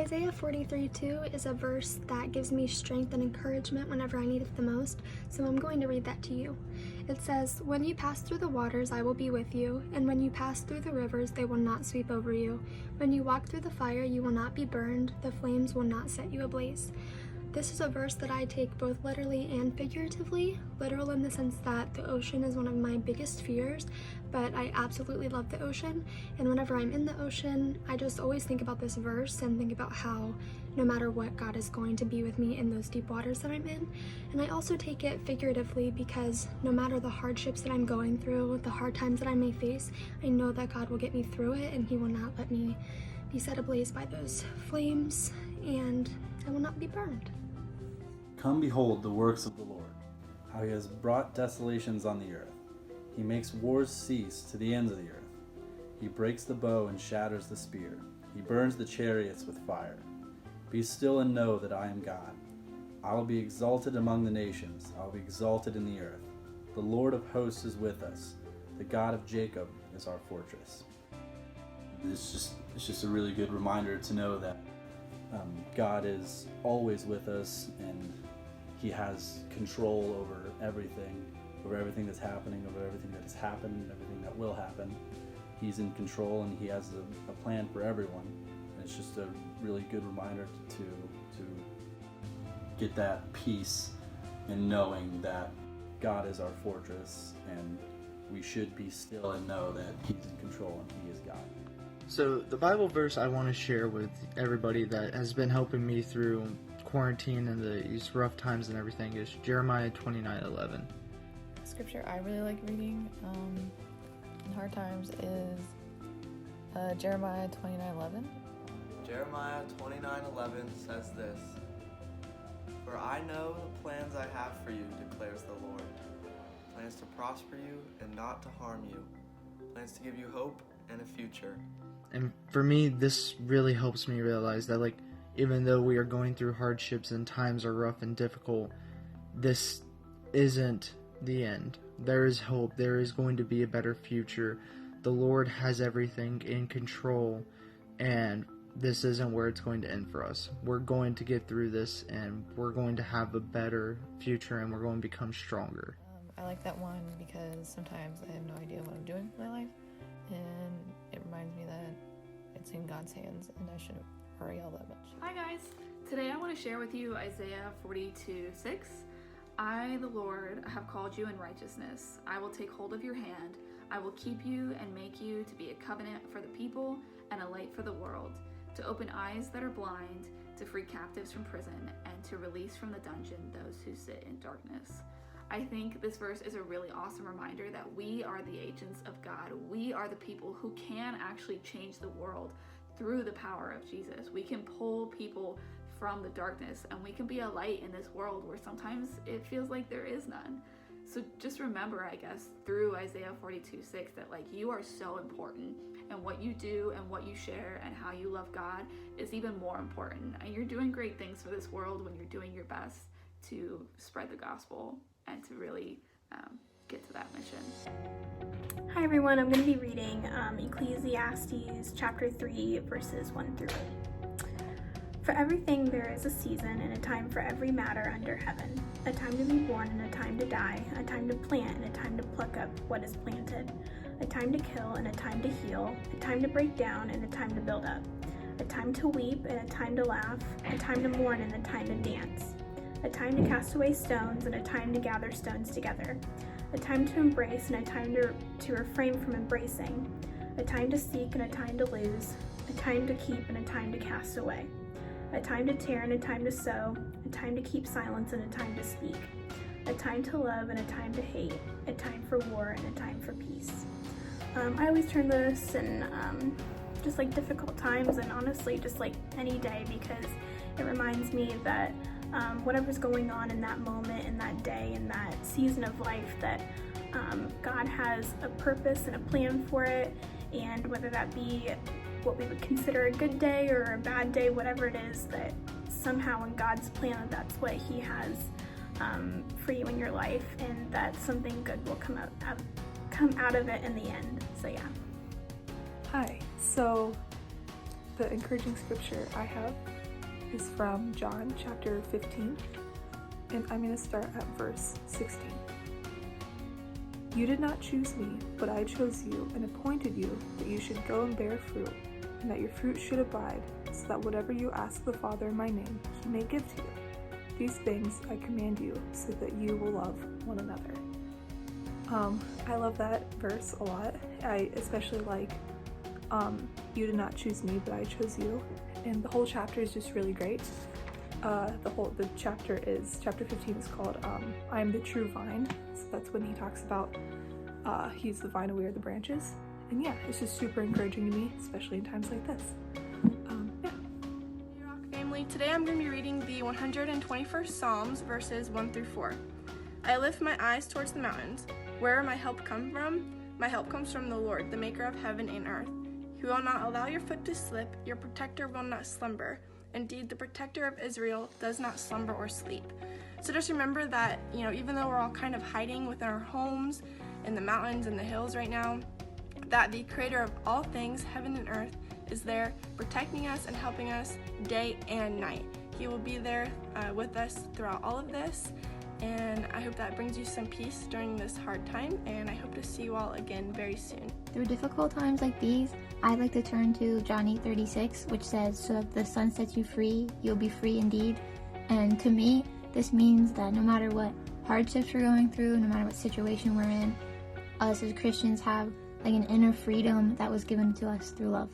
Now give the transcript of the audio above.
Isaiah 43:2 is a verse that gives me strength and encouragement whenever I need it the most, so I'm going to read that to you. It says, "When you pass through the waters, I will be with you, and when you pass through the rivers, they will not sweep over you. When you walk through the fire, you will not be burned, the flames will not set you ablaze." This is a verse that I take both literally and figuratively. Literal in the sense that the ocean is one of my biggest fears, but I absolutely love the ocean, and whenever I'm in the ocean, I just always think about this verse and think about how no matter what, God is going to be with me in those deep waters that I'm in. And I also take it figuratively because no matter the hardships that I'm going through, the hard times that I may face, I know that God will get me through it and He will not let me be set ablaze by those flames, and I will not be burned. Come behold the works of the Lord, how He has brought desolations on the earth. He makes wars cease to the ends of the earth. He breaks the bow and shatters the spear. He burns the chariots with fire. Be still and know that I am God. I will be exalted among the nations. I will be exalted in the earth. The Lord of hosts is with us. The God of Jacob is our fortress. It's just a really good reminder to know that God is always with us, and He has control over everything that's happening, over everything that has happened, and everything that will happen. He's in control, and He has a plan for everyone. And it's just a really good reminder to get that peace in knowing that God is our fortress, and we should be still and know that He's in control and He is God. So the Bible verse I want to share with everybody that has been helping me through quarantine and these rough times and everything is Jeremiah 29:11. Scripture I really like reading in hard times is Jeremiah 29:11. Jeremiah 29:11 says this, "For I know the plans I have for you, declares the Lord, plans to prosper you and not to harm you, plans to give you hope and a future." And for me, this really helps me realize that, like, even though we are going through hardships and times are rough and difficult, this isn't the end. There is hope. There is going to be a better future. The Lord has everything in control, and this isn't where it's going to end for us. We're going to get through this, and we're going to have a better future, and we're going to become stronger. I like that one because sometimes I have no idea what I'm doing with my life, and it reminds me that it's in God's hands and I shouldn't worry all that much. Hi guys! Today I want to share with you Isaiah 42:6. "I, the Lord, have called you in righteousness. I will take hold of your hand. I will keep you and make you to be a covenant for the people and a light for the world, to open eyes that are blind, to free captives from prison, and to release from the dungeon those who sit in darkness." I think this verse is a really awesome reminder that we are the agents of God. We are the people who can actually change the world through the power of Jesus. We can pull people from the darkness, and we can be a light in this world where sometimes it feels like there is none. So just remember, I guess, through Isaiah 42:6 that like you are so important, and what you do and what you share and how you love God is even more important. And you're doing great things for this world when you're doing your best to spread the gospel and to really get to that mission. Hi everyone, I'm going to be reading Ecclesiastes chapter 3 verses 1 through 8. "For everything there is a season and a time for every matter under heaven, a time to be born and a time to die, a time to plant and a time to pluck up what is planted, a time to kill and a time to heal, a time to break down and a time to build up, a time to weep and a time to laugh, a time to mourn and a time to dance, a time to cast away stones and a time to gather stones together, a time to embrace and a time to refrain from embracing, a time to seek and a time to lose, a time to keep and a time to cast away, a time to tear and a time to sow, a time to keep silence and a time to speak, a time to love and a time to hate, a time for war and a time for peace." I always turn this in just like difficult times, and honestly just like any day, because it reminds me that whatever's going on in that moment, in that day, in that season of life, that God has a purpose and a plan for it, and whether that be what we would consider a good day or a bad day, whatever it is, that somehow in God's plan that's what He has for you in your life, and that something good will come out of it in the end. So yeah. Hi, so The encouraging scripture I have is from John chapter 15, and I'm going to start at verse 16. You did not choose me, but I chose you and appointed you that you should go and bear fruit, and that your fruit should abide, so that whatever you ask the Father in my name, he may give to you. These things I command you, so that you will love one another. I love that verse a lot. I especially like, you did not choose me, but I chose you. And the whole chapter is just really great. The chapter 15 is called, I am the true vine. So that's when he talks about, he's the vine and we are the branches. And yeah, it's just super encouraging to me, especially in times like this. Hey, ROC family, today I'm going to be reading the 121st Psalms, verses 1 through 4. I lift my eyes towards the mountains. Where will my help come from? My help comes from the Lord, the maker of heaven and earth. He will not allow your foot to slip, your protector will not slumber. Indeed, the protector of Israel does not slumber or sleep. So just remember that, even though we're all kind of hiding within our homes, in the mountains and the hills right now, that the creator of all things, heaven and earth, is there protecting us and helping us day and night. He will be there with us throughout all of this. And I hope that brings you some peace during this hard time, and I hope to see you all again very soon. Through difficult times like these, I'd like to turn to John 8:36, which says, so if the Son sets you free, you'll be free indeed. And to me, this means that no matter what hardships we're going through, no matter what situation we're in, us as Christians have like an inner freedom that was given to us through love.